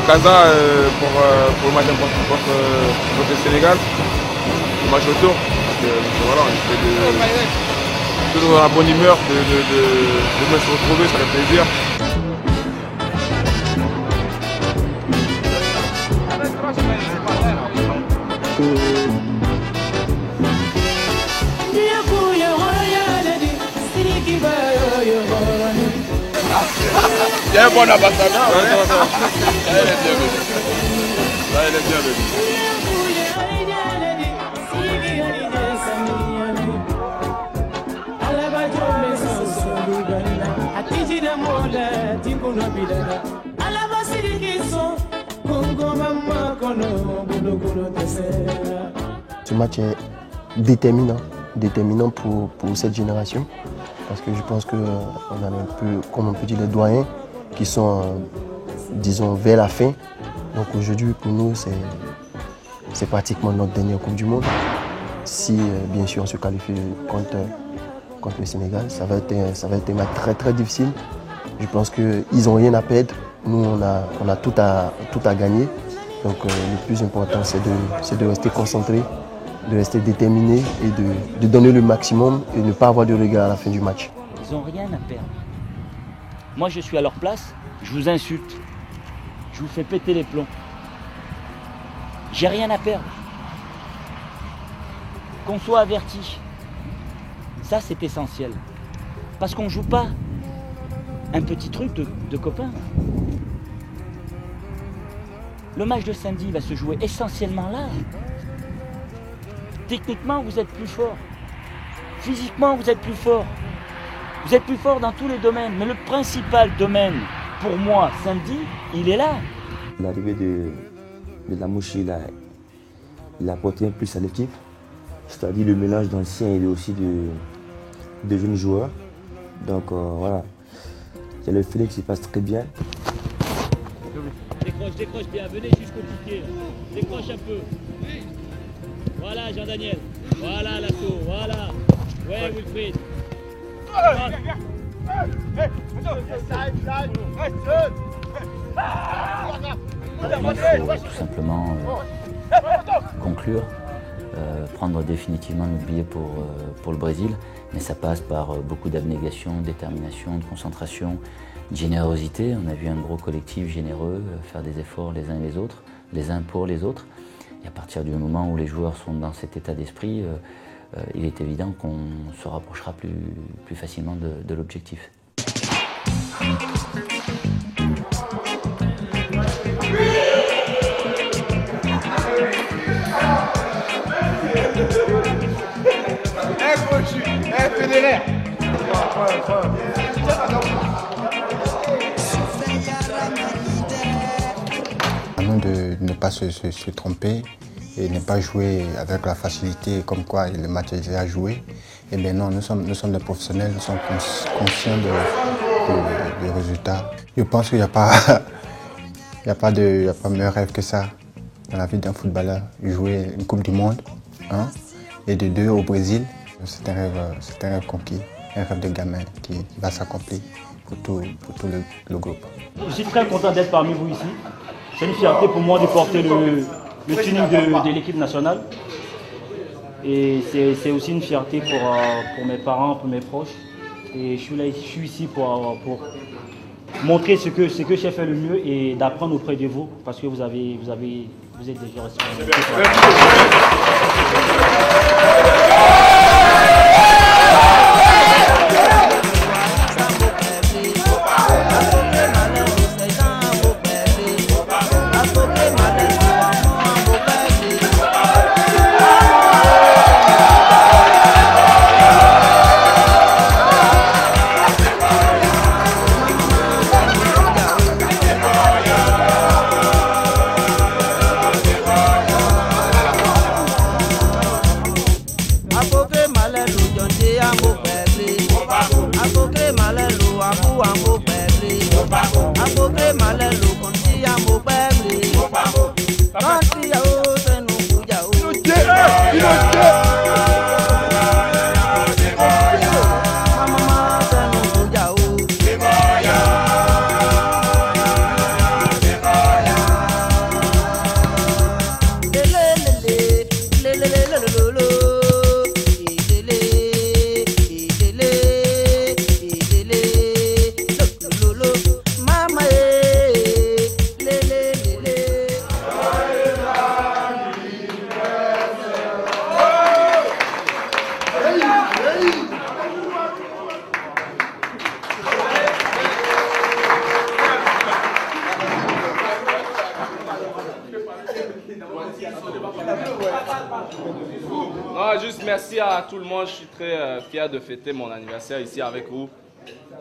Casa pour le match contre le Sénégal, le match retour. Donc voilà, on essaie de toujours dans la bonne humeur, de se retrouver, ça fait plaisir. Il y a un bon ambassadeur. Elle est bien venue. Elle est bien venue. Ce match est déterminant pour cette génération. Parce que je pense qu'on a un peu, comme on peut dire, les doyens qui sont, disons, vers la fin. Donc aujourd'hui, pour nous, c'est pratiquement notre dernière Coupe du Monde. Si, bien sûr, on se qualifie contre le Sénégal, ça va être un match très, très difficile. Je pense qu'ils n'ont rien à perdre. Nous, on a tout à gagner. Donc le plus important, c'est de rester concentré, de rester déterminé et de donner le maximum et ne pas avoir de regrets à la fin du match. Ils n'ont rien à perdre. Moi, je suis à leur place, je vous insulte, je vous fais péter les plombs. J'ai rien à perdre. Qu'on soit averti, ça c'est essentiel. Parce qu'on ne joue pas un petit truc de copains. Le match de samedi va se jouer essentiellement là. Techniquement, vous êtes plus fort. Physiquement, vous êtes plus fort. Vous êtes plus fort dans tous les domaines. Mais le principal domaine, pour moi, samedi, il est là. L'arrivée de Lamouchi, il a apporté un plus à l'équipe. C'est-à-dire le mélange d'anciens et aussi de jeunes joueurs. Donc voilà. Il y a le Félix qui passe très bien. Décroche bien, venez jusqu'au piqué. Décroche un peu. Voilà Jean-Daniel. Voilà l'assaut, voilà. Ouais Wilfried. Il faut tout simplement conclure, prendre définitivement notre billet pour le Brésil, mais ça passe par beaucoup d'abnégation, de détermination, de concentration, de générosité. On a vu un gros collectif généreux faire des efforts les uns et les autres, les uns pour les autres. Et à partir du moment où les joueurs sont dans cet état d'esprit, il est évident qu'on se rapprochera plus facilement de l'objectif. À nous de ne pas se tromper et ne pas jouer avec la facilité comme quoi le match est déjà joué. Eh bien non, nous sommes des professionnels, nous sommes conscients du résultat. Je pense qu'il n'y a pas meilleur rêve que ça dans la vie d'un footballeur. Jouer une Coupe du Monde, et de 2 au Brésil, c'est un rêve conquis, un rêve de gamin qui va s'accomplir pour tout le groupe. Je suis très content d'être parmi vous ici. C'est une fierté pour moi de porter le tunique de l'équipe nationale. Et c'est aussi une fierté pour mes parents, pour mes proches. Et je suis ici pour montrer ce que j'ai fait le mieux et d'apprendre auprès de vous parce que vous êtes déjà responsables. Non, juste merci à tout le monde. Je suis très fier de fêter mon anniversaire ici avec vous.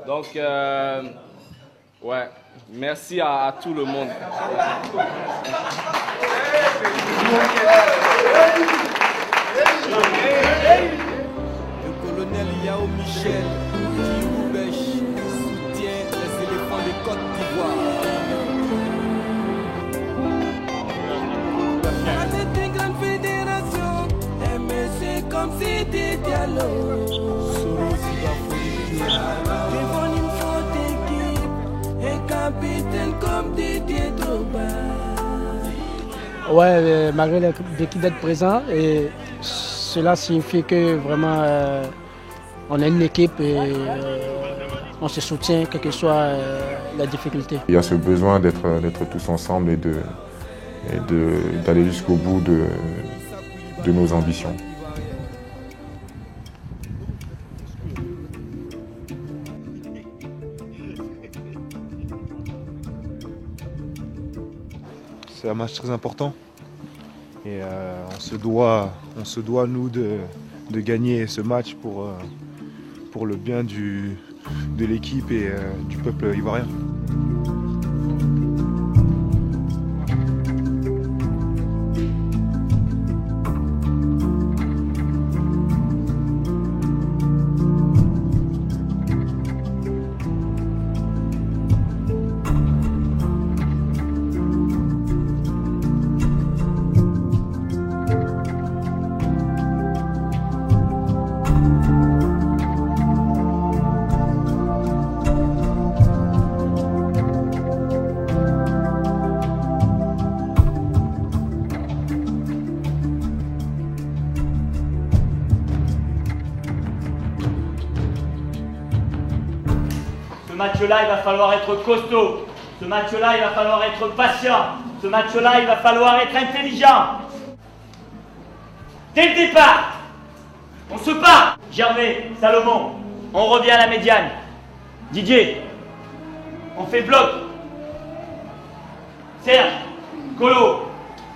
Donc, ouais, merci à tout le monde. Le colonel Yao Michel qui soutient les éléphants de Côte d'Ivoire. C'est une grande fédération, mais c'est comme si des dialogues. Devant une forte équipe, un capitaine comme Didier Drogba. Ouais, malgré l'équipe d'être présent, et cela signifie que vraiment on est une équipe et on se soutient, quelle que soit la difficulté. Il y a ce besoin d'être tous ensemble et d'aller jusqu'au bout de nos ambitions. C'est un match très important et on se doit nous de gagner ce match pour le bien de l'équipe et du peuple ivoirien. Ce match-là, il va falloir être costaud. Ce match-là, il va falloir être patient. Ce match-là, il va falloir être intelligent. Dès le départ, on se part. Gervais, Salomon, on revient à la médiane. Didier, on fait bloc. Serge, Colo,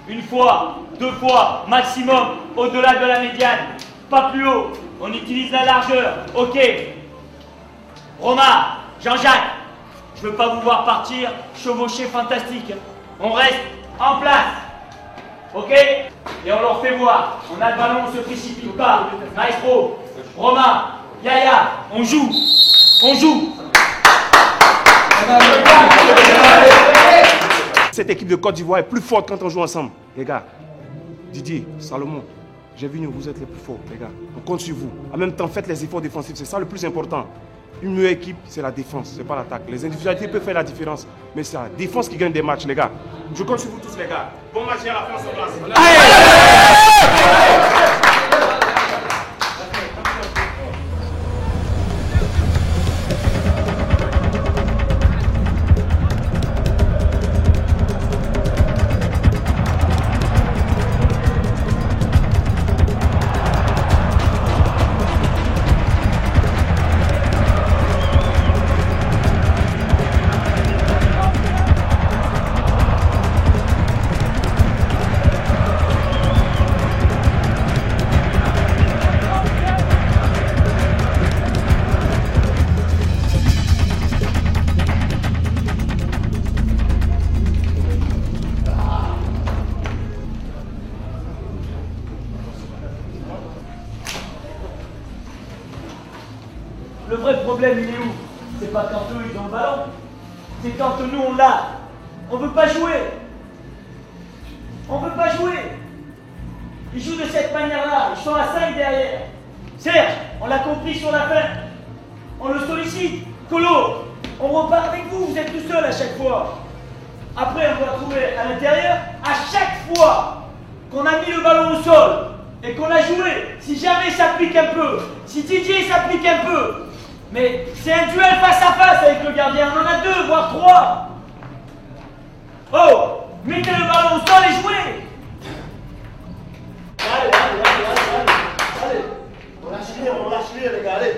une fois, deux fois, maximum, au-delà de la médiane. Pas plus haut, on utilise la largeur. Ok. Romain, Jean-Jacques, je veux pas vous voir partir, chevaucher fantastique. On reste en place. Ok? Et on leur fait voir. On a le ballon, on se précipite pas. Maestro, Romain, Yaya, on joue. On joue. Cette équipe de Côte d'Ivoire est plus forte quand on joue ensemble. Les gars, Didier, Salomon, j'ai vu, vous êtes les plus forts, les gars. On compte sur vous. En même temps, faites les efforts défensifs, c'est ça le plus important. Une meilleure équipe, c'est la défense, c'est pas l'attaque. Les individualités peuvent faire la différence, mais c'est la défense qui gagne des matchs, les gars. Je compte sur vous tous, les gars. Bon match à la France en place. Le vrai problème, il est où? C'est pas quand eux, ils ont le ballon. C'est quand nous, on l'a. On veut pas jouer. On veut pas jouer. Ils jouent de cette manière-là. Ils sont à 5 derrière. Serge, on l'a compris sur la fin. On le sollicite. Colo, on repart avec vous. Vous êtes tout seul à chaque fois. Après, on doit trouver à l'intérieur. À chaque fois qu'on a mis le ballon au sol et qu'on a joué, si jamais ça pique un peu, si Didier s'applique un peu, mais c'est un duel face à face avec le gardien. On en a 2, voire 3. Oh, mettez le ballon au sol et jouez. Allez. On lâche les gars, allez.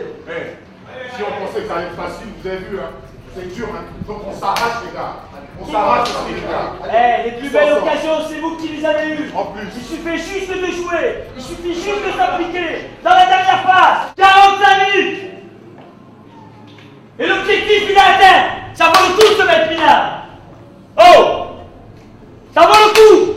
Si on pensait que ça allait être facile, vous avez vu, hein, c'est dur, hein. Donc on s'arrache, les gars. Les plus belles occasions, c'est vous qui les avez eues. En plus. Il suffit juste de jouer. Il suffit juste de s'appliquer. Dans la dernière phase, 45 minutes. Et l'objectif, il est atteint. Ça vaut le coup de se mettre final. Oh, ça vaut le coup.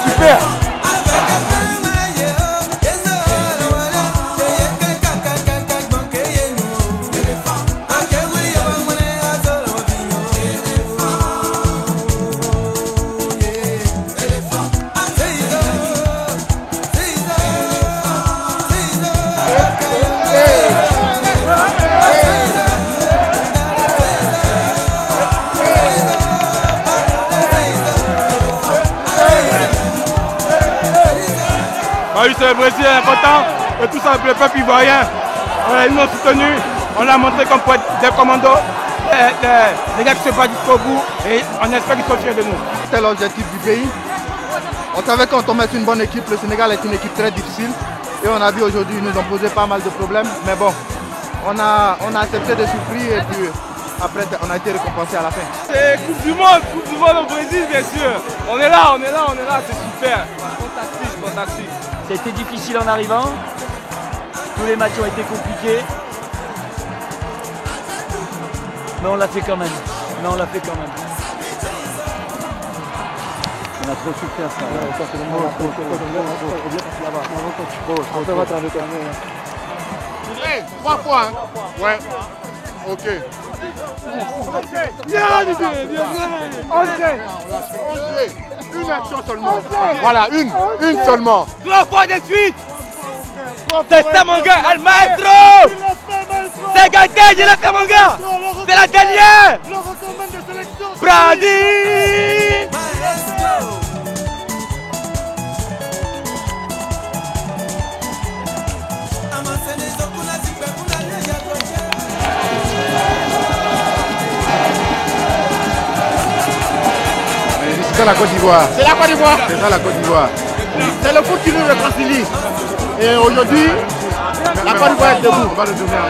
Super. Oui, c'est le Brésil est content et tout ça, le peuple ivoirien. Ils nous ont soutenus, on a montré comme des commandos, les gars qui se battent jusqu'au bout et on espère qu'ils sont fiers de nous. C'était l'objectif du pays. On savait quand on met une bonne équipe, le Sénégal est une équipe très difficile et on a vu aujourd'hui, ils nous ont posé pas mal de problèmes, mais bon, on a accepté de souffrir et puis après on a été récompensé à la fin. C'est Coupe du Monde au Brésil bien sûr. On est là, c'est super. Fantastique. C'était difficile en arrivant. Tous les matchs ont été compliqués. Mais on l'a fait quand même. On a trop souffert ça. Hey, 3 points. Hein. Ouais. Ok. Une action seulement. Voilà, une seulement. 3 points de suite. C'est ça mon gars, Al Maestro. C'est gagné, il a fait mon gars. C'est la dernière. Brady. C'est la Côte d'Ivoire. C'est la Côte d'Ivoire. C'est ça la Côte d'Ivoire. C'est le foot qui nous réconcilie. Et aujourd'hui, la Côte d'Ivoire est debout. On va le donner à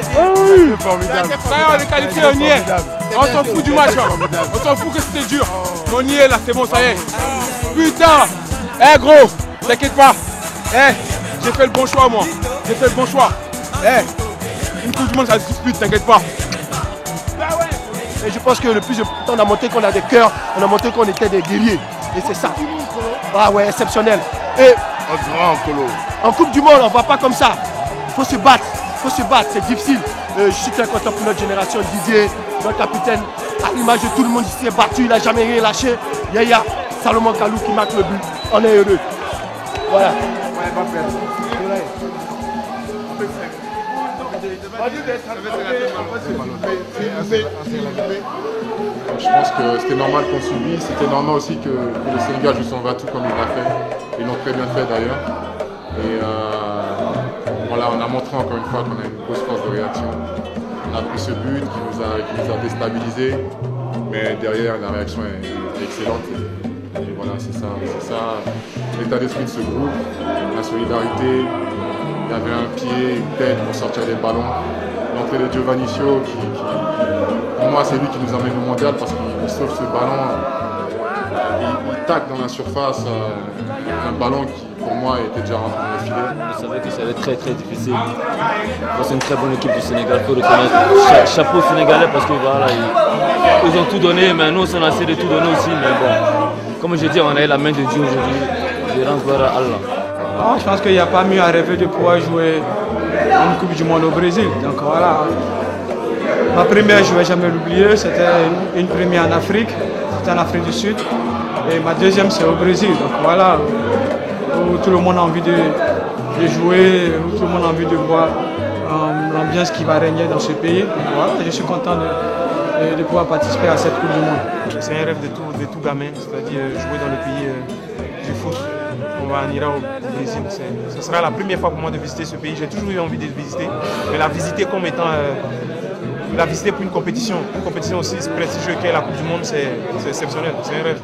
C'est formidable. On est qualifié, on y est. On s'en fout du match. On s'en fout que c'était dur. On y est là, c'est bon, ça y est. Putain. Gros, t'inquiète pas. J'ai fait le bon choix moi. J'ai fait le bon choix. Une Coupe du Monde, ça se dispute, t'inquiète pas. Et je pense que le plus important, on a montré qu'on a des cœurs, on a montré qu'on était des guerriers. Et c'est ça. Ah ouais, exceptionnel. Et grand Colo. En Coupe du Monde, on ne va pas comme ça. Il faut se battre, c'est difficile. Je suis très content pour notre génération. Didier, notre capitaine, à l'image de tout le monde, il s'est battu, il n'a jamais rien lâché. Yaya, Salomon Kalou qui marque le but. On est heureux. Voilà. Je pense que c'était normal qu'on subisse, c'était normal aussi que le Sénégal joue son va-tout comme il l'a fait. Ils l'ont très bien fait d'ailleurs. Et voilà, on a montré encore une fois qu'on a une grosse force de réaction. On a pris ce but qui nous a déstabilisés, mais derrière la réaction est excellente. Et voilà, c'est ça l'état d'esprit de ce groupe, la solidarité. Il y avait un pied, une tête pour sortir des ballons. L'entrée de Giovannicio, pour moi c'est lui qui nous emmène au mondial parce qu'il sauve ce ballon. Il tacle dans la surface un ballon qui pour moi était déjà rentré dans le filet. Je savais que ça allait être très très difficile. C'est une très bonne équipe du Sénégal, il faut le reconnaître. Chapeau aux Sénégalais parce que voilà, ils ont tout donné, mais nous on a essayé de tout donner aussi. Mais bon, comme je dis, on a eu la main de Dieu aujourd'hui. Je rends gloire à Allah. Oh, je pense qu'il n'y a pas mieux à rêver de pouvoir jouer une Coupe du Monde au Brésil. Donc voilà. Ma première, je ne vais jamais l'oublier, c'était une première en Afrique, c'était en Afrique du Sud. Et ma deuxième, c'est au Brésil. Donc voilà, où tout le monde a envie de jouer, où tout le monde a envie de voir l'ambiance qui va régner dans ce pays. Donc voilà, je suis content de pouvoir participer à cette Coupe du Monde. C'est un rêve de tout gamin, c'est-à-dire jouer dans le pays du foot. On ira au Brésil. Ce sera la première fois pour moi de visiter ce pays. J'ai toujours eu envie de le visiter, mais la visiter comme étant la visiter pour une compétition aussi prestigieuse qu'est la Coupe du Monde, c'est exceptionnel, c'est un rêve.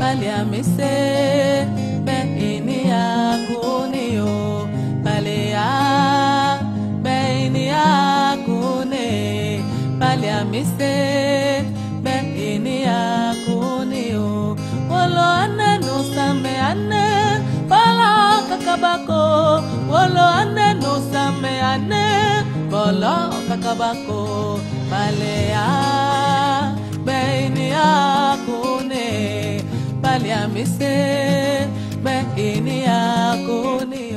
Baliamise be ini akunio balea be ini akune Baliamise be ini akunio Wolo ane no same ane bala kakabako Wolo ane no same ane bala kakabako balea be ini akune Baliamise be ini akune